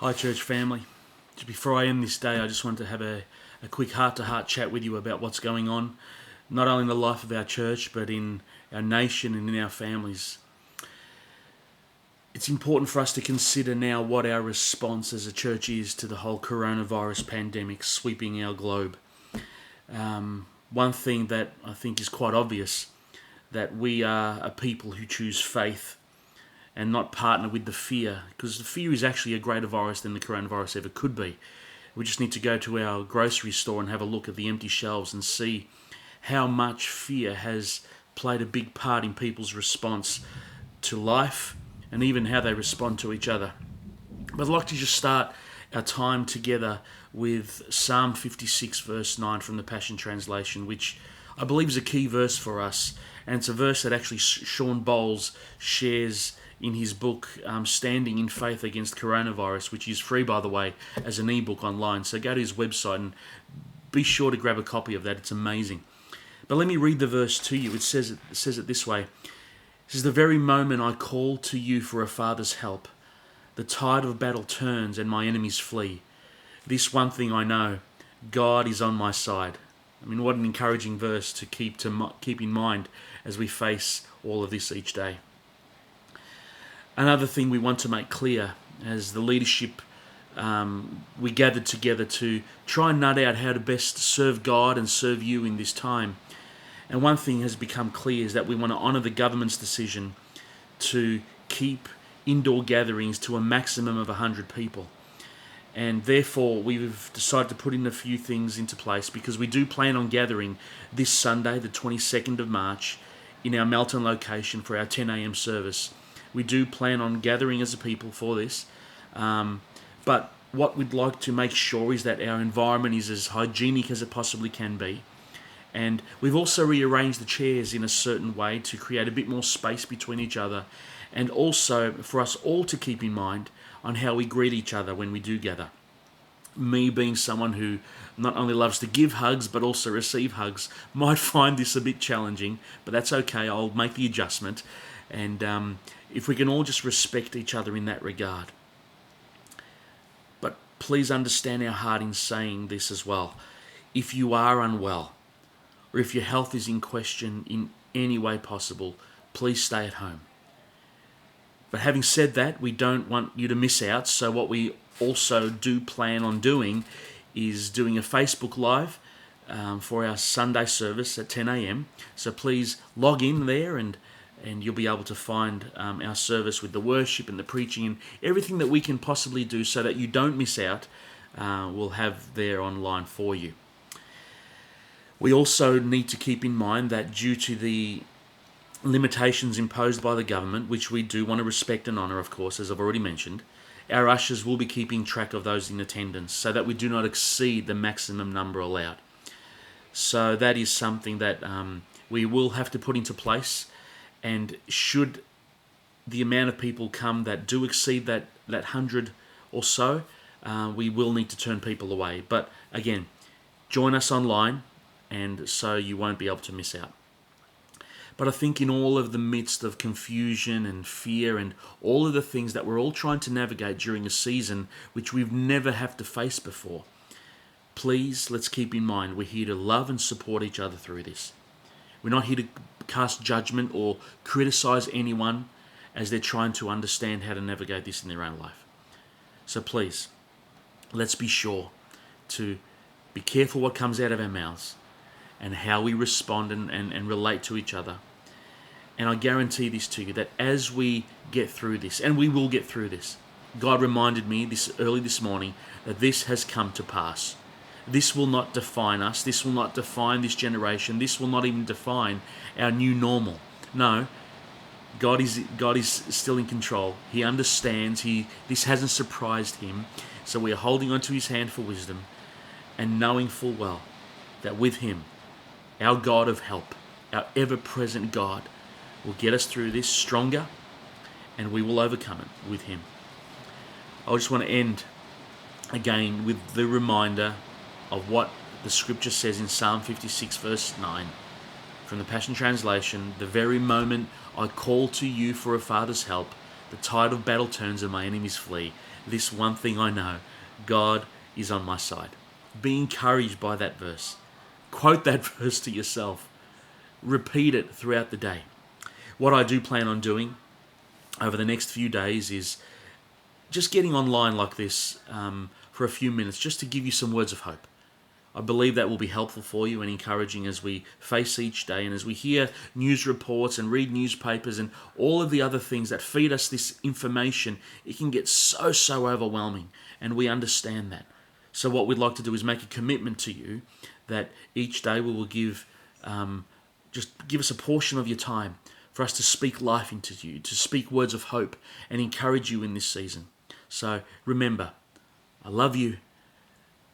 Hi, church family. Just before I end this day, I just wanted to have a quick heart-to-heart chat with you about what's going on, not only in the life of our church, but in our nation and in our families. It's important for us to consider now what our response as a church is to the whole coronavirus pandemic sweeping our globe. One thing that I think is quite obvious, that we are a people who choose faith and not partner with the fear, because the fear is actually a greater virus than the coronavirus ever could be. We just need to go to our grocery store and have a look at the empty shelves and see how much fear has played a big part in people's response to life and even how they respond to each other. But I'd like to just start our time together with Psalm 56 verse 9 from the Passion Translation, which I believe is a key verse for us, and it's a verse that actually Sean Bowles shares in his book, Standing in Faith Against Coronavirus, which is free, by the way, as an ebook online. So go to his website and be sure to grab a copy of that. It's amazing. But let me read the verse to you. It says it this way. It says, "The very moment I call to you for a father's help, the tide of battle turns and my enemies flee. This one thing I know, God is on my side." I mean, what an encouraging verse to keep in mind as we face all of this each day. Another thing we want to make clear as the leadership, we gathered together to try and nut out how to best serve God and serve you in this time. And one thing has become clear is that we want to honour the government's decision to keep indoor gatherings to a maximum of 100 people. And therefore, we've decided to put in a few things into place, because we do plan on gathering this Sunday, the 22nd of March, in our Melton location for our 10 a.m. service. We do plan on gathering as a people for this. But what we'd like to make sure is that our environment is as hygienic as it possibly can be. And we've also rearranged the chairs in a certain way to create a bit more space between each other, and also for us all to keep in mind on how we greet each other when we do gather. Me, being someone who not only loves to give hugs but also receive hugs, might find this a bit challenging, but that's okay. I'll make the adjustment. And if we can all just respect each other in that regard. But please understand our heart in saying this as well. If you are unwell, or if your health is in question in any way possible, please stay at home. But having said that, we don't want you to miss out. So what we also do plan on doing is doing a Facebook Live for our Sunday service at 10 a.m. So please log in there and you'll be able to find our service with the worship and the preaching and everything that we can possibly do so that you don't miss out. We'll have there online for you. We also need to keep in mind that due to the limitations imposed by the government, which we do want to respect and honour, of course, as I've already mentioned, our ushers will be keeping track of those in attendance so that we do not exceed the maximum number allowed. So that is something that we will have to put into place. And should the amount of people come that do exceed that 100 or so, we will need to turn people away. But again, join us online, and so you won't be able to miss out. But I think in all of the midst of confusion and fear and all of the things that we're all trying to navigate during a season which we've never had to face before, please, let's keep in mind we're here to love and support each other through this. We're not here to cast judgment or criticize anyone as they're trying to understand how to navigate this in their own life. So please, let's be sure to be careful what comes out of our mouths and how we respond and relate to each other. And I guarantee this to you, that as we get through this, and we will get through this, God reminded me early this morning that this has come to pass. This will not define us. This will not define this generation. This will not even define our new normal. No, God is still in control. He understands. This hasn't surprised him. So we are holding onto his hand for wisdom and knowing full well that with him, our God of help, our ever-present God, will get us through this stronger, and we will overcome it with him. I just want to end again with the reminder of what the scripture says in Psalm 56 verse 9 from the Passion Translation. "The very moment I call to you for a father's help, The tide of battle turns and my enemies flee. This one thing I know, God is on my side. Be encouraged by that verse. Quote that verse to yourself. Repeat it throughout the day. What I do plan on doing over the next few days is just getting online like this for a few minutes, just to give you some words of hope. I believe that will be helpful for you and encouraging as we face each day and as we hear news reports and read newspapers and all of the other things that feed us this information. It can get so overwhelming, and we understand that. So what we'd like to do is make a commitment to you that each day we will just give us a portion of your time for us to speak life into you, to speak words of hope and encourage you in this season. So remember, I love you.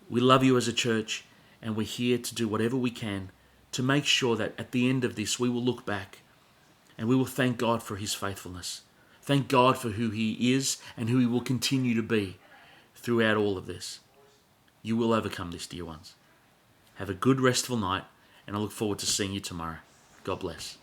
We love you as a church, and we're here to do whatever we can to make sure that at the end of this we will look back and we will thank God for his faithfulness. Thank God for who he is and who he will continue to be throughout all of this. You will overcome this, dear ones. Have a good, restful night, and I look forward to seeing you tomorrow. God bless.